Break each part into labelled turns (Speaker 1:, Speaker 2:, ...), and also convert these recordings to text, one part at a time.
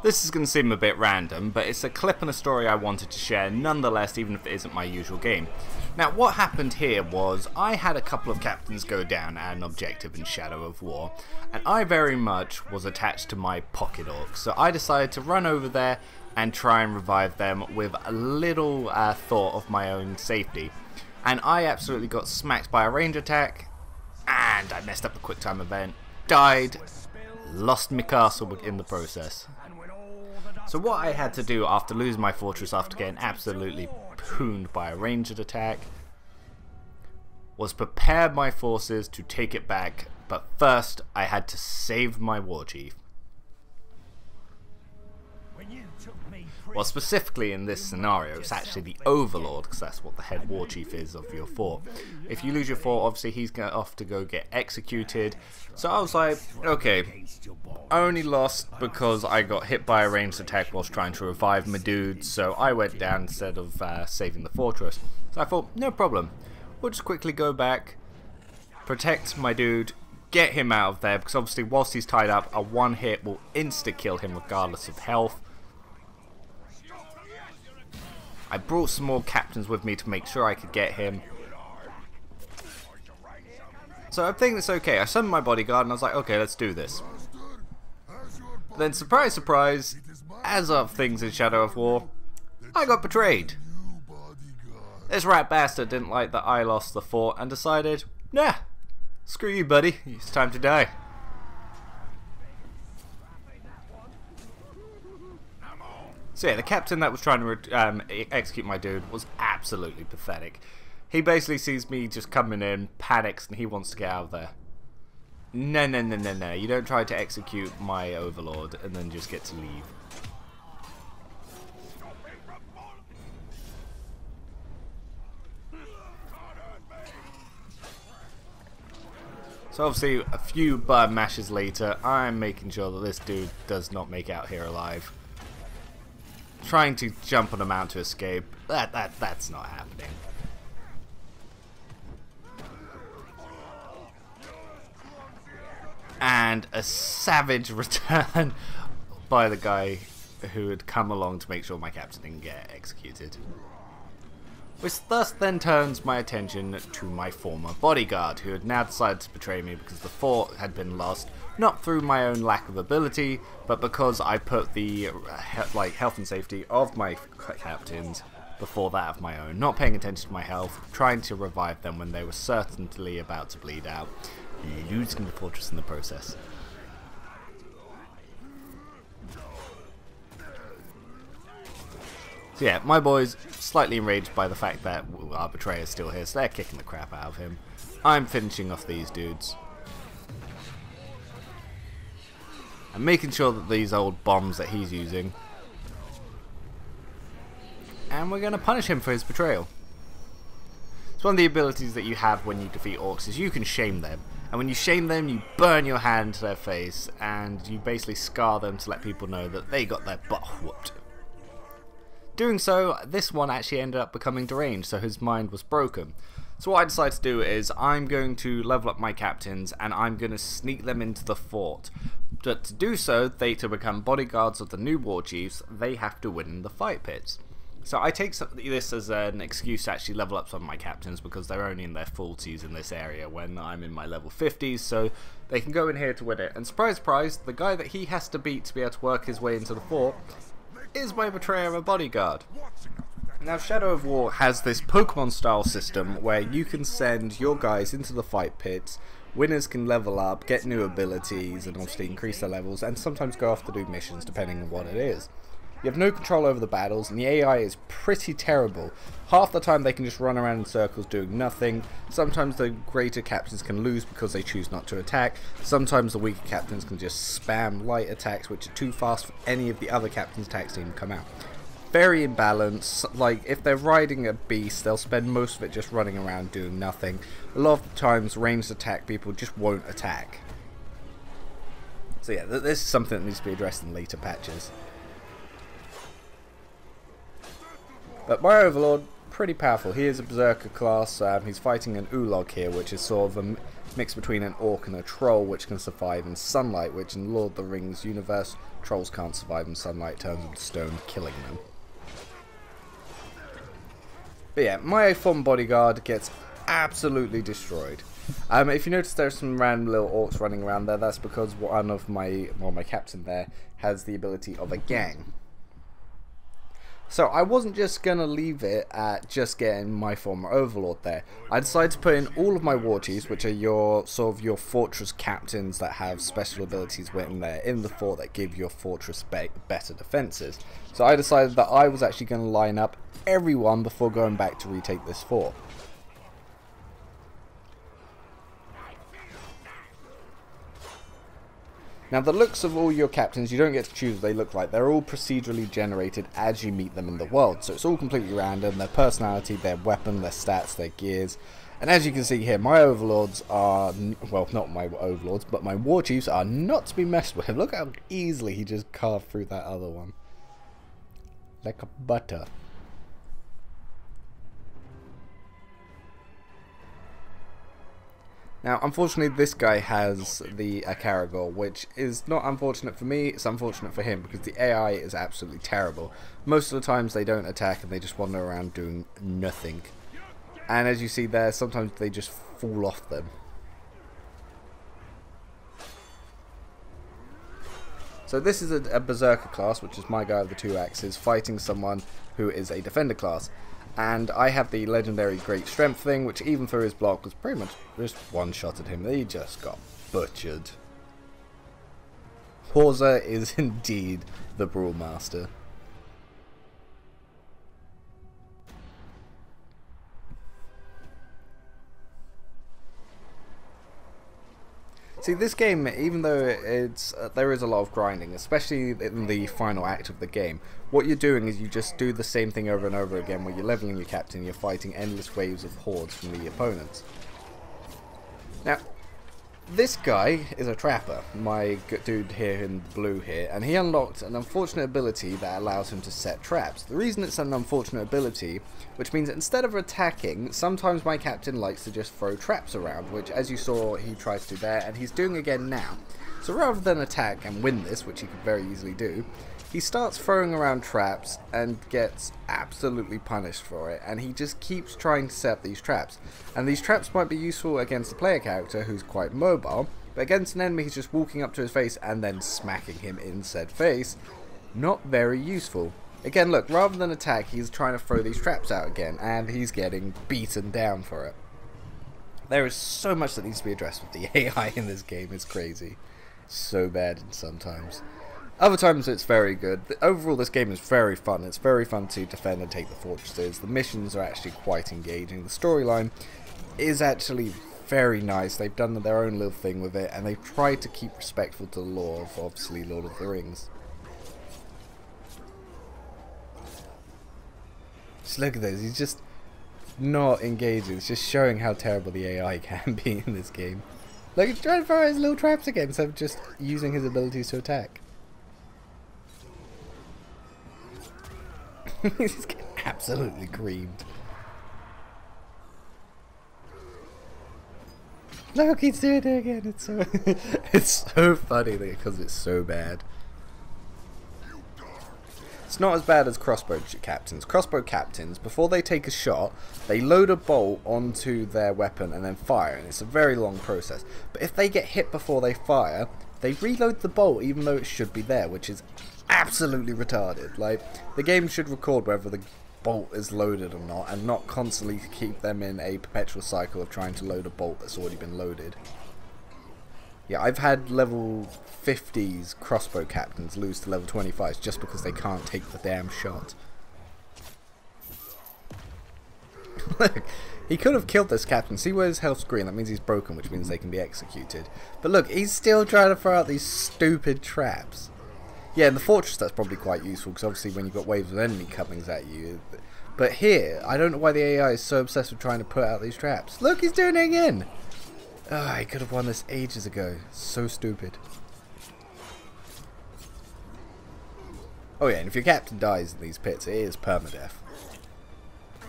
Speaker 1: This is going to seem a bit random, but it's a clip and a story I wanted to share nonetheless, even if it isn't my usual game. Now, what happened here was I had a couple of captains go down at an objective in Shadow of War, and I very much was attached to my pocket orcs, so I decided to run over there and try and revive them with a little thought of my own safety. And I absolutely got smacked by a range attack, and I messed up the quick time event, died, lost my castle in the process. So what I had to do after losing my fortress after getting absolutely pooned by a ranged attack was prepare my forces to take it back, but first I had to save my war chief. Well, specifically in this scenario, it's actually the Overlord, because that's what the head war chief is of your fort. If you lose your fort, obviously he's off to go get executed. So I was like, okay, I only lost because I got hit by a ranged attack whilst trying to revive my dude, so I went down instead of saving the fortress. So I thought, no problem, we'll just quickly go back, protect my dude, get him out of there, because obviously whilst he's tied up, a one hit will insta-kill him regardless of health. I brought some more captains with me to make sure I could get him. So I'm thinking it's okay. I summoned my bodyguard and I was like, okay, let's do this. Then surprise, surprise, as of things in Shadow of War, I got betrayed. This rat bastard didn't like that I lost the fort and decided, nah, screw you buddy, it's time to die. So yeah, the captain that was trying to execute my dude was absolutely pathetic. He basically sees me just coming in, panics, and he wants to get out of there. No, no, no, no, no. You don't try to execute my overlord and then just get to leave. So obviously, a few button mashes later, I'm making sure that this dude does not make out here alive. Trying to jump on a mount to escape, that's not happening. And a savage return by the guy who had come along to make sure my captain didn't get executed. Which thus then turns my attention to my former bodyguard, who had now decided to betray me because the fort had been lost, not through my own lack of ability, but because I put the health and safety of my captains before that of my own, not paying attention to my health, trying to revive them when they were certainly about to bleed out, losing the fortress in the process. So yeah, my boys slightly enraged by the fact that our betrayer's still here, so they're kicking the crap out of him. I'm finishing off these dudes. I'm making sure that these old bombs that he's using. And we're going to punish him for his betrayal. It's one of the abilities that you have when you defeat orcs is you can shame them. And when you shame them, you burn your hand to their face and you basically scar them to let people know that they got their butt whooped. Doing so, this one actually ended up becoming deranged, so his mind was broken. So what I decided to do is I'm going to level up my captains and I'm going to sneak them into the fort. But to do so, to become bodyguards of the new war chiefs, they have to win in the fight pits. So I take this as an excuse to actually level up some of my captains because they're only in their 40s in this area when I'm in my level 50s, so they can go in here to win it. And surprise, surprise, the guy that he has to beat to be able to work his way into the fort is my betrayer a bodyguard. Now Shadow of War has this Pokemon style system where you can send your guys into the fight pits, winners can level up, get new abilities and obviously increase their levels and sometimes go off to do missions depending on what it is. You have no control over the battles and the AI is pretty terrible. Half the time they can just run around in circles doing nothing. Sometimes the greater captains can lose because they choose not to attack. Sometimes the weaker captains can just spam light attacks which are too fast for any of the other captains' attacks to even come out. Very imbalanced. Like if they're riding a beast they'll spend most of it just running around doing nothing. A lot of the times ranged attack people just won't attack. So yeah, this is something that needs to be addressed in later patches. But my Overlord, pretty powerful. He is a Berserker class. He's fighting an Ulog here, which is sort of mix between an orc and a troll, which can survive in sunlight, which in Lord of the Rings universe, trolls can't survive in sunlight, turns them to stone, killing them. But yeah, my former bodyguard gets absolutely destroyed. If you notice there's some random little orcs running around there, that's because one of my captain there has the ability of a gang. So I wasn't just going to leave it at just getting my former overlord there. I decided to put in all of my war chiefs, which are your your fortress captains that have special abilities written there in the fort that give your fortress better defenses. So I decided that I was actually going to line up everyone before going back to retake this fort. Now the looks of all your captains, you don't get to choose what they look like. They're all procedurally generated as you meet them in the world. So it's all completely random. Their personality, their weapon, their stats, their gears. And as you can see here, my overlords are, well, not my overlords, but my war chiefs are not to be messed with. Look how easily he just carved through that other one. Like a butter. Now, unfortunately, this guy has the Caragor, which is not unfortunate for me, it's unfortunate for him, because the AI is absolutely terrible. Most of the times they don't attack and they just wander around doing nothing. And as you see there, sometimes they just fall off them. So this is a Berserker class, which is my guy with the 2 axes, fighting someone who is a Defender class. And I have the legendary Great Strength thing, which even through his block was pretty much just one-shotted him. He just got butchered. Horza is indeed the Brawl Master. See, this game, even though it's there is a lot of grinding, especially in the final act of the game, what you're doing is you just do the same thing over and over again, where you're leveling your captain, you're fighting endless waves of hordes from the opponents. Now, this guy is a trapper, my dude here in blue here, and he unlocked an unfortunate ability that allows him to set traps. The reason it's an unfortunate ability, which means that instead of attacking, sometimes my captain likes to just throw traps around, which as you saw he tries to do there, and he's doing again now. So rather than attack and win this, which he could very easily do, he starts throwing around traps and gets absolutely punished for it, and he just keeps trying to set up these traps. And these traps might be useful against a player character who's quite mobile, but against an enemy who's just walking up to his face and then smacking him in said face, not very useful. Again, look, rather than attack, he's trying to throw these traps out again, and he's getting beaten down for it. There is so much that needs to be addressed with the AI in this game, it's crazy. It's so bad sometimes. Other times it's very good. Overall this game is very fun. It's very fun to defend and take the fortresses. The missions are actually quite engaging. The storyline is actually very nice. They've done their own little thing with it, and they've tried to keep respectful to the lore of, obviously, Lord of the Rings. Just look at this. He's just not engaging. It's just showing how terrible the AI can be in this game. Look, he's trying to throw his little traps again instead of just using his abilities to attack. He's getting absolutely creamed. Look, he's doing it again. It's so it's so funny because it's so bad. It's not as bad as crossbow captains. Crossbow captains, before they take a shot, they load a bolt onto their weapon and then fire, and it's a very long process. But if they get hit before they fire, they reload the bolt even though it should be there, which is absolutely retarded. Like, the game should record whether the bolt is loaded or not, and not constantly keep them in a perpetual cycle of trying to load a bolt that's already been loaded. Yeah, I've had level 50s crossbow captains lose to level 25s just because they can't take the damn shot. Look, he could have killed this captain. See where his health's green? That means he's broken, which means they can be executed. But look, he's still trying to throw out these stupid traps. Yeah, in the fortress that's probably quite useful, because obviously when you've got waves of enemy coming at you. But here, I don't know why the AI is so obsessed with trying to put out these traps. Look, he's doing it again! Ah, he could have won this ages ago. So stupid. Oh yeah, and if your captain dies in these pits, it is permadeath.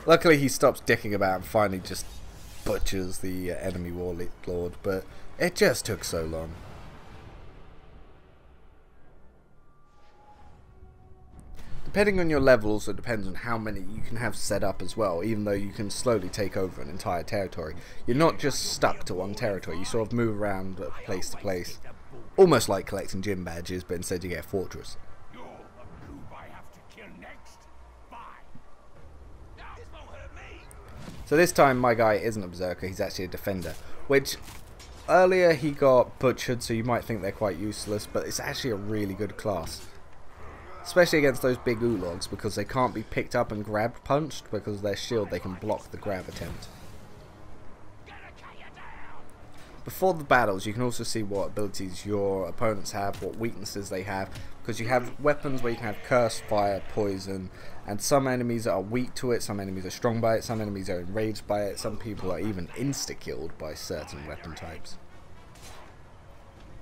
Speaker 1: Luckily he stops dicking about and finally just butchers the enemy warlord, but it just took so long. Depending on your level also depends on how many you can have set up as well, even though you can slowly take over an entire territory. You're not just stuck to one territory, you sort of move around place to place. Almost like collecting gym badges, but instead you get a fortress. So this time my guy isn't a berserker, he's actually a defender, which earlier he got butchered, so you might think they're quite useless, but it's actually a really good class. Especially against those big oologs, because they can't be picked up and grabbed punched, because of their shield they can block the grab attempt. Before the battles you can also see what abilities your opponents have, what weaknesses they have, because you have weapons where you can have curse, fire, poison, and some enemies are weak to it, some enemies are strong by it, some enemies are enraged by it, some people are even insta-killed by certain weapon types.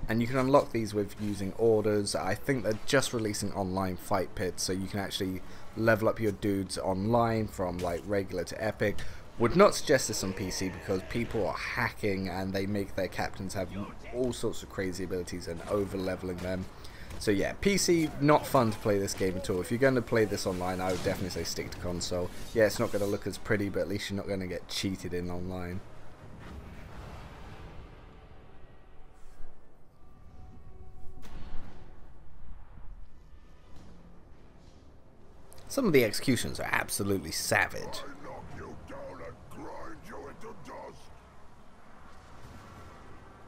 Speaker 1: And you can unlock these with using orders. I think they're just releasing online fight pits, so you can actually level up your dudes online from like regular to epic. Would not suggest this on PC because people are hacking and they make their captains have all sorts of crazy abilities and over leveling them. So yeah, PC, not fun to play this game at all. If you're going to play this online, I would definitely say stick to console. Yeah, it's not going to look as pretty, but at least you're not going to get cheated in online. Some of the executions are absolutely savage.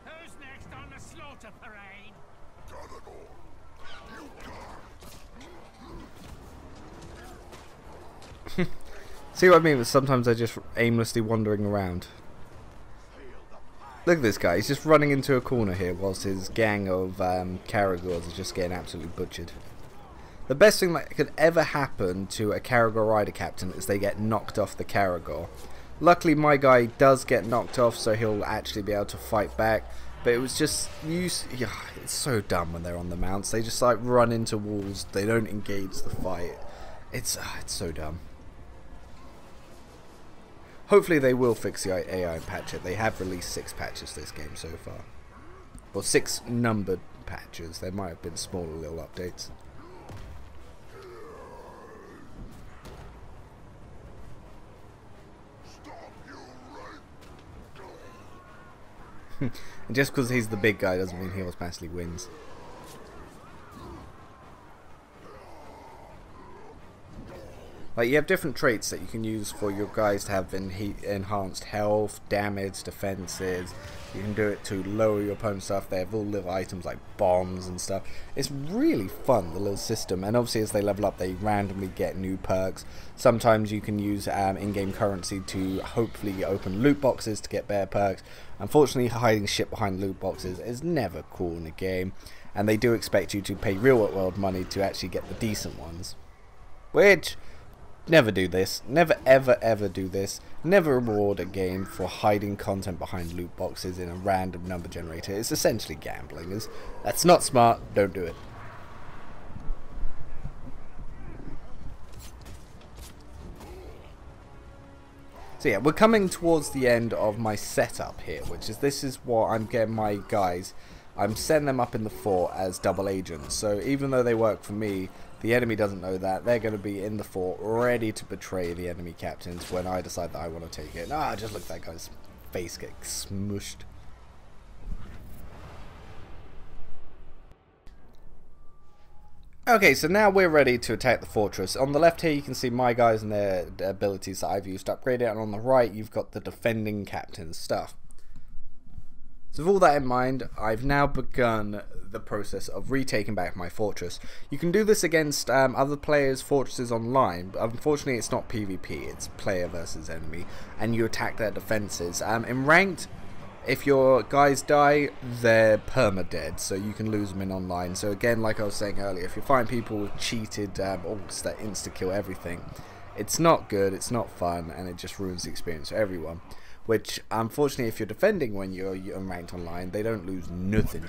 Speaker 2: Who's next on the slaughter parade?
Speaker 1: See what I mean? Sometimes they're just aimlessly wandering around. Look at this guy, he's just running into a corner here whilst his gang of Caragors is just getting absolutely butchered. The best thing that could ever happen to a Caragor rider captain is they get knocked off the Caragor. Luckily my guy does get knocked off, so he'll actually be able to fight back, but it was just it's so dumb when they're on the mounts. They just like run into walls, they don't engage the fight. It's so dumb. Hopefully they will fix the AI and patch it. They have released 6 patches this game so far. Well, 6 numbered patches. There might have been smaller little updates. And just because he's the big guy doesn't mean he automatically wins. Like, you have different traits that you can use for your guys to have enhanced health, damage, defenses. You can do it to lower your opponent's stuff. They have all little items like bombs and stuff. It's really fun, the little system. And obviously as they level up, they randomly get new perks. Sometimes you can use in-game currency to hopefully open loot boxes to get better perks. Unfortunately, hiding shit behind loot boxes is never cool in a game. And they do expect you to pay real world money to actually get the decent ones. Which... never do this. Never ever do this. Never reward a game for hiding content behind loot boxes in a random number generator. It's essentially gambling. That's not smart. Don't do it. So yeah, we're coming towards the end of my setup here, which is this is what I'm getting my guys. I'm setting them up in the fort as double agents. So even though they work for me, the enemy doesn't know that. They're going to be in the fort ready to betray the enemy captains when I decide that I want to take it. Ah, just look at that guy's face get smushed. Okay, so now we're ready to attack the fortress. On the left here you can see my guys and their abilities that I've used to upgrade it, and on the right you've got the defending captain's stuff. So with all that in mind, I've now begun the process of retaking back my fortress. You can do this against other players' fortresses online, but unfortunately it's not PvP, it's player versus enemy, and you attack their defenses. In ranked, if your guys die, they're perma-dead, so you can lose them in online. So again, like I was saying earlier, if you find people with cheated orcs that insta-kill everything, it's not good, it's not fun, and it just ruins the experience for everyone. Which, unfortunately, if you're defending when you're unranked online, they don't lose nothing.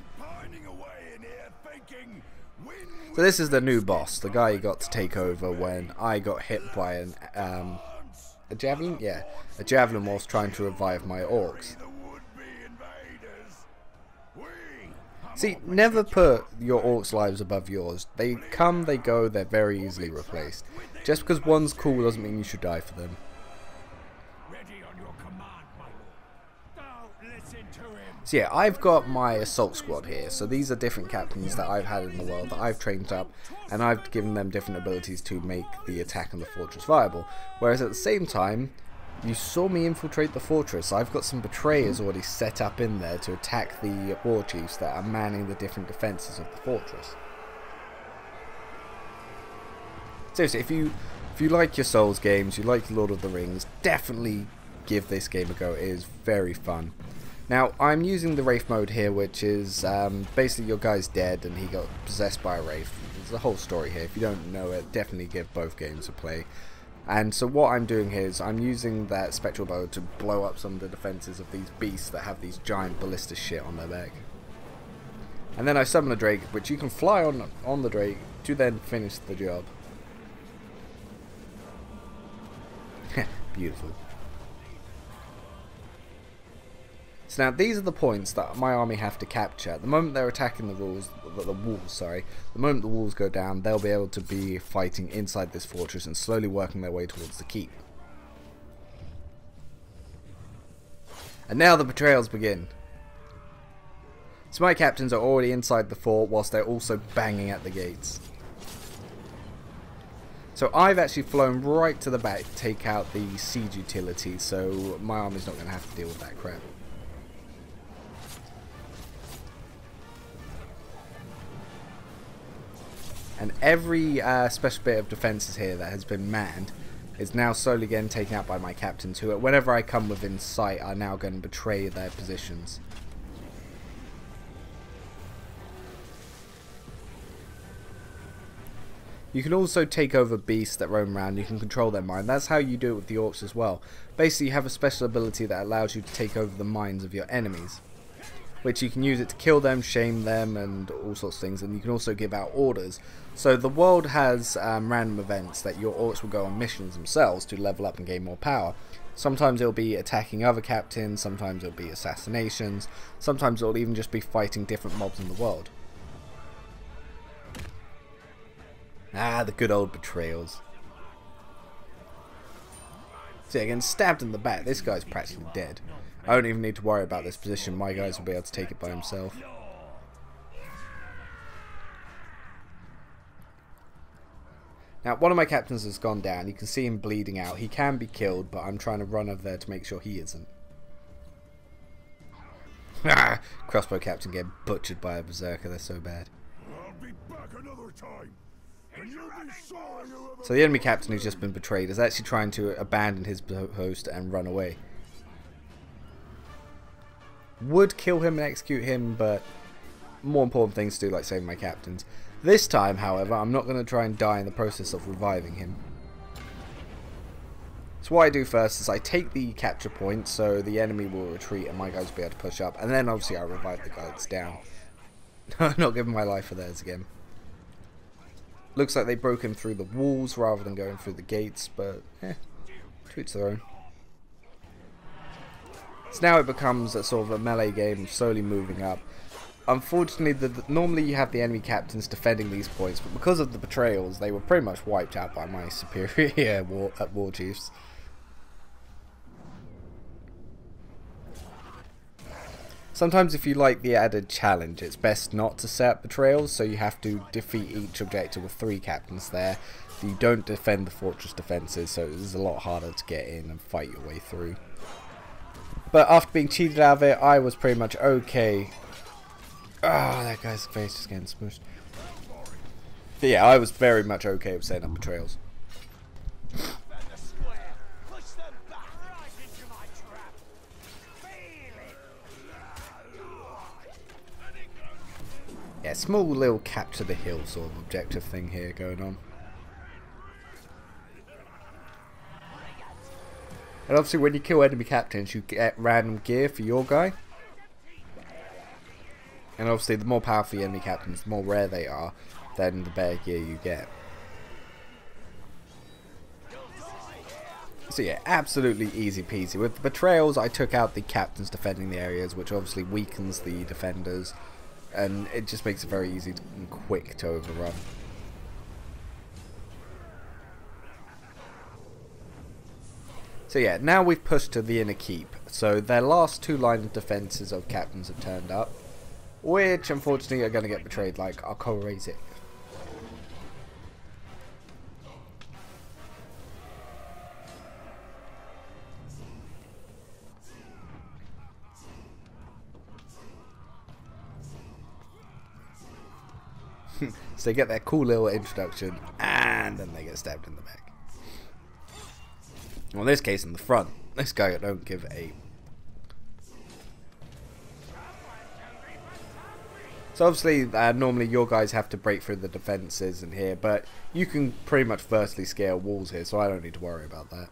Speaker 1: So this is the new boss, the guy you got to take over when I got hit by an a javelin? Yeah, a javelin whilst trying to revive my orcs. See, never put your orcs' lives above yours. They come, they go, they're very easily replaced. Just because one's cool doesn't mean you should die for them. So yeah, I've got my assault squad here, so these are different captains that I've had in the world that I've trained up, and I've given them different abilities to make the attack on the fortress viable. Whereas at the same time, you saw me infiltrate the fortress. I've got some betrayers already set up in there to attack the war chiefs that are manning the different defences of the fortress. Seriously, if you like your Souls games, you like Lord of the Rings, definitely give this game a go. It is very fun. Now, I'm using the Wraith mode here, which is basically your guy's dead and he got possessed by a Wraith. There's a whole story here. If you don't know it, definitely give both games a play. And so what I'm doing here is I'm using that spectral bow to blow up some of the defences of these beasts that have these giant ballista shit on their back. And then I summon a Drake, which you can fly on the Drake to then finish the job. Beautiful. So now these are the points that my army have to capture. The moment they're attacking the walls, the moment the walls go down, they'll be able to be fighting inside this fortress and slowly working their way towards the keep. And now the betrayals begin. So my captains are already inside the fort whilst they're also banging at the gates. So I've actually flown right to the back to take out the siege utility, so my army's not going to have to deal with that crap. And every special bit of defences here that has been manned is now slowly getting taken out by my captains, who whenever I come within sight are now going to betray their positions. You can also take over beasts that roam around. You can control their mind. That's how you do it with the orcs as well. Basically, you have a special ability that allows you to take over the minds of your enemies, which you can use it to kill them, shame them, and all sorts of things. And you can also give out orders. So the world has random events that your orcs will go on missions themselves to level up and gain more power. Sometimes it'll be attacking other captains, sometimes it'll be assassinations, sometimes it'll even just be fighting different mobs in the world. Ah, the good old betrayals. See, again, stabbed in the back. This guy's practically dead. I don't even need to worry about this position. My guys will be able to take it by himself. Now, one of my captains has gone down. You can see him bleeding out. He can be killed, but I'm trying to run over there to make sure he isn't. Crossbow captain getting butchered by a berserker. They're so bad.
Speaker 3: I'll be back another time.
Speaker 1: So the enemy captain who's just been betrayed is actually trying to abandon his post and run away. Would kill him and execute him, but more important things to do, like saving my captains. This time, however, I'm not going to try and die in the process of reviving him. So what I do first is I take the capture point, so the enemy will retreat and my guys will be able to push up, and then obviously I revive the guy that's down. Not giving my life for theirs again. Looks like they broke him through the walls rather than going through the gates, but to each their own. So now it becomes a sort of a melee game, slowly moving up. Unfortunately, normally you have the enemy captains defending these points, but because of the betrayals, they were pretty much wiped out by my superior war chiefs. Sometimes if you like the added challenge, it's best not to set up betrayals, so you have to defeat each objective with 3 captains there. You don't defend the fortress defences, so it is a lot harder to get in and fight your way through. But after being cheated out of it, I was pretty much okay. Ah, that guy's face is getting smushed. But yeah, I was very much okay with setting up betrayals. Yeah, small little capture the hill sort of objective thing here going on. And obviously when you kill enemy captains you get random gear for your guy. And obviously the more powerful the enemy captains, the more rare they are, then the better gear you get. So yeah, absolutely easy peasy. With the betrayals, I took out the captains defending the areas, which obviously weakens the defenders, and it just makes it very easy and quick to overrun. So yeah, now we've pushed to the inner keep. So their last two line of defences of captains have turned up, which unfortunately are going to get betrayed like our Retaking. So they get their cool little introduction, and then they get stabbed in the back. Well, in this case, in the front. This guy I don't give a... So obviously, normally your guys have to break through the defences in here, but you can pretty much vertically scale walls here, so I don't need to worry about that.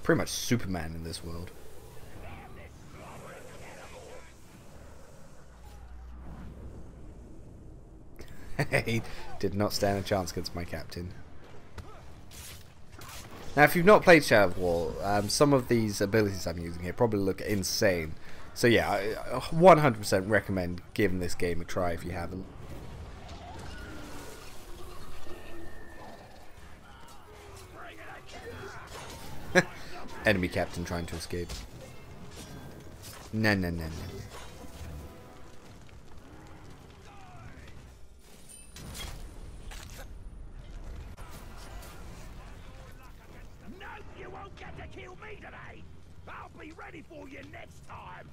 Speaker 1: Pretty much Superman in this world. He did not stand a chance against my captain. Now, if you've not played Shadow of War, some of these abilities I'm using here probably look insane. So yeah, I 100% recommend giving this game a try if you haven't. Enemy captain trying to escape. No, no, no, no.
Speaker 2: Be ready for you next time.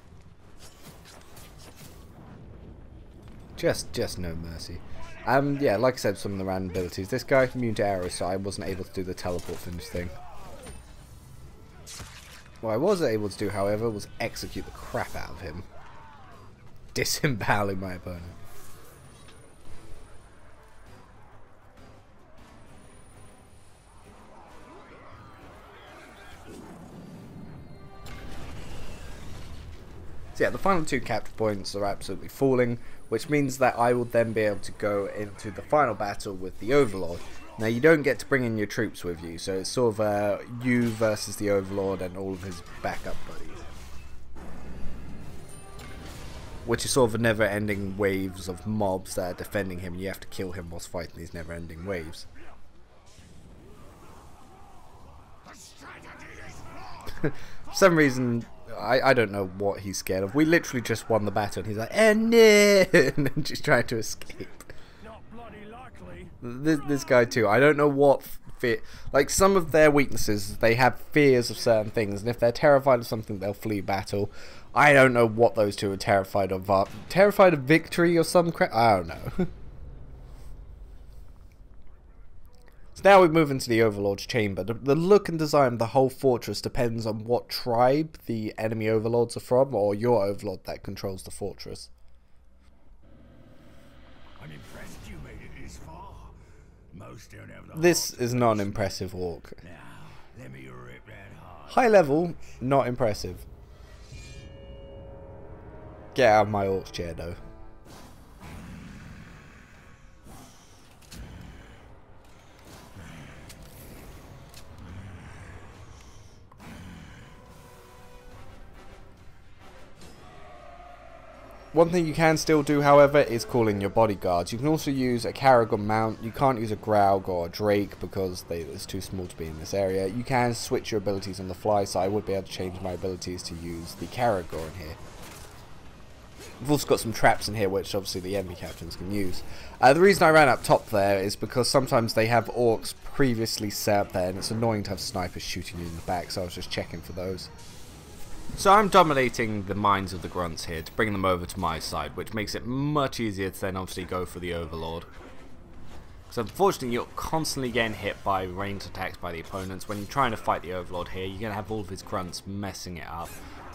Speaker 1: Just no mercy. Yeah, like I said, some of the random abilities. This guy immune to arrows, so I wasn't able to do the teleport finish thing. What I was able to do, however, was execute the crap out of him, disemboweling my opponent. So yeah, the final two capture points are absolutely falling, which means that I will then be able to go into the final battle with the Overlord. Now, you don't get to bring in your troops with you, so it's sort of you versus the Overlord and all of his backup buddies. Which is sort of a never-ending waves of mobs that are defending him, and you have to kill him whilst fighting these never-ending waves. For some reason, I don't know what he's scared of. We literally just won the battle and he's like, no! And then just trying to escape.
Speaker 2: Not bloody likely.
Speaker 1: This guy too, I don't know what fear... Like, some of their weaknesses, they have fears of certain things, and if they're terrified of something, they'll flee battle. I don't know what those two are terrified of. Terrified of victory or some crap? I don't know. So now we move into the Overlord's chamber. The look and design of the whole fortress depends on what tribe the enemy Overlords are from, or your Overlord that controls the fortress.
Speaker 3: I'm impressed you made it this far. Most don't have the
Speaker 1: This is not an impressive orc.
Speaker 3: Now, let me rip that hard.
Speaker 1: High level, not impressive. Get out of my orc's chair though. One thing you can still do, however, is call in your bodyguards. You can also use a Caragor mount. You can't use a Graug or a Drake because it's too small to be in this area. You can switch your abilities on the fly, so I would be able to change my abilities to use the Caragor in here. We've also got some traps in here, which obviously the enemy captains can use. The reason I ran up top there is because sometimes they have orcs previously set up there, and it's annoying to have snipers shooting you in the back, so I was just checking for those. So I'm dominating the minds of the grunts here to bring them over to my side, which makes it much easier to then obviously go for the Overlord. So unfortunately you're constantly getting hit by ranged attacks by the opponents. When you're trying to fight the Overlord here, you're going to have all of his grunts messing it up.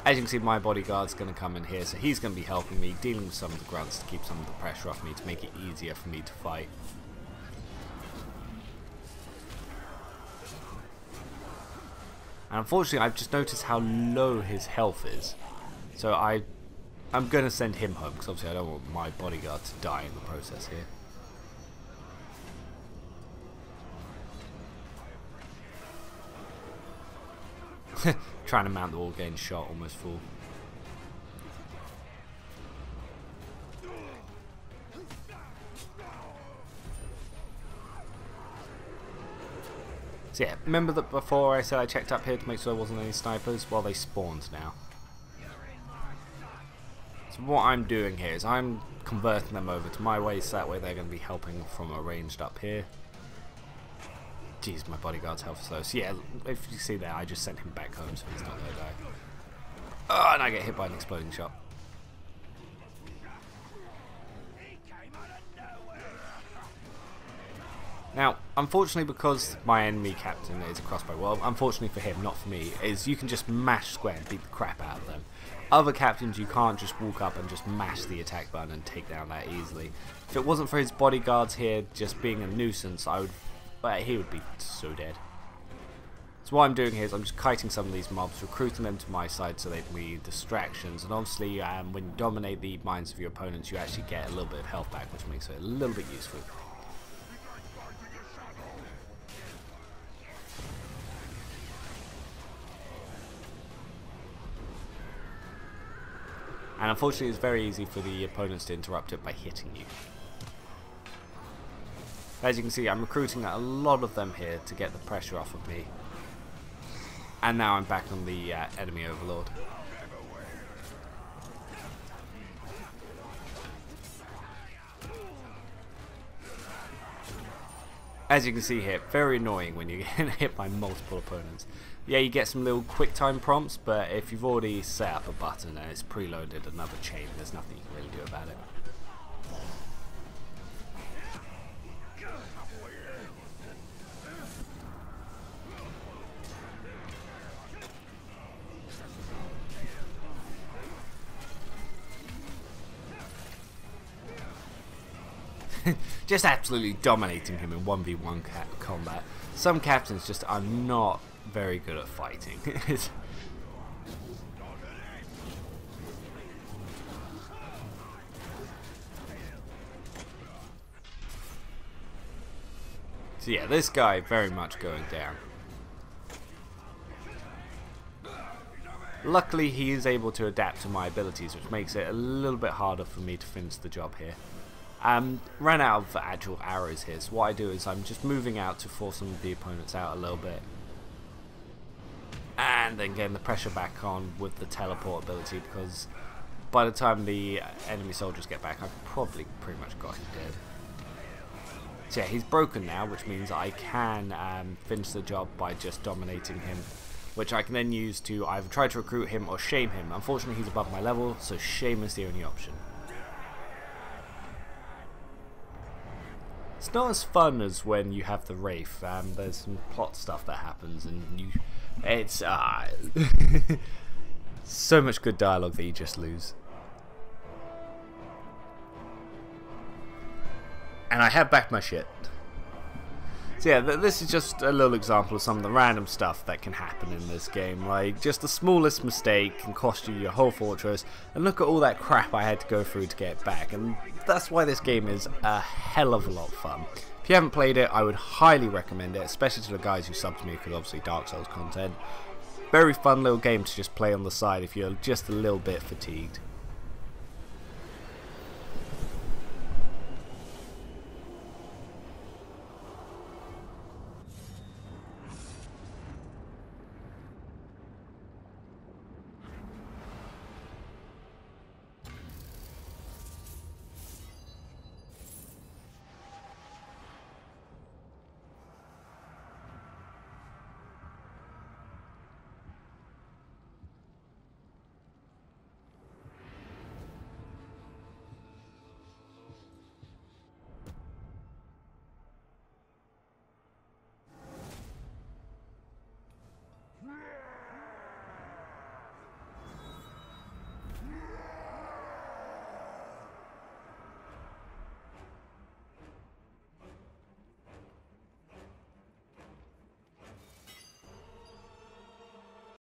Speaker 1: As you can see, my bodyguard's going to come in here, so he's going to be helping me, dealing with some of the grunts to keep some of the pressure off me, to make it easier for me to fight. And unfortunately, I've just noticed how low his health is. So I'm going to send him home, because obviously I don't want my bodyguard to die in the process here. Trying to mount the wall, getting shot, almost full. So yeah, remember that before I said I checked up here to make sure there wasn't any snipers? Well, they spawned now. So what I'm doing here is I'm converting them over to my way, so that way they're going to be helping from a ranged up here. Jeez, my bodyguard's health is low. So yeah, if you see there, I just sent him back home, so he's not going to die. Oh, and I get hit by an exploding shot. Now, unfortunately, because my enemy captain is a crossbow, well, unfortunately for him, not for me, is you can just mash square and beat the crap out of them. Other captains, you can't just walk up and just mash the attack button and take down that easily. If it wasn't for his bodyguards here just being a nuisance, he would be so dead. So what I'm doing here is I'm just kiting some of these mobs, recruiting them to my side so they can be distractions, and obviously when you dominate the minds of your opponents, you actually get a little bit of health back, which makes it a little bit useful. And unfortunately it's very easy for the opponents to interrupt it by hitting you. As you can see, I'm recruiting a lot of them here to get the pressure off of me. And now I'm back on the enemy overlord. As you can see here, very annoying when you get hit by multiple opponents. Yeah, you get some little quick time prompts, but if you've already set up a button and it's preloaded another chain, there's nothing you can really do about it. Just absolutely dominating him in 1v1 combat. Some captains just are not very good at fighting. So yeah, this guy very much going down. Luckily he is able to adapt to my abilities, which makes it a little bit harder for me to finish the job here. Ran out of actual arrows here, so what I do is I'm just moving out to force some of the opponents out a little bit. And then getting the pressure back on with the teleport ability, because by the time the enemy soldiers get back, I've probably pretty much got him dead. So yeah, he's broken now, which means I can finish the job by just dominating him, which I can then use to either try to recruit him or shame him. Unfortunately, he's above my level, so shame is the only option. It's not as fun as when you have the Wraith. There's some plot stuff that happens, and it's so much good dialogue that you just lose. And I have backed my shit. So yeah, this is just a little example of some of the random stuff that can happen in this game. Like, just the smallest mistake can cost you your whole fortress, and look at all that crap I had to go through to get it back. And that's why this game is a hell of a lot of fun. If you haven't played it, I would highly recommend it, especially to the guys who sub to me, because obviously Dark Souls content. Very fun little game to just play on the side if you're just a little bit fatigued.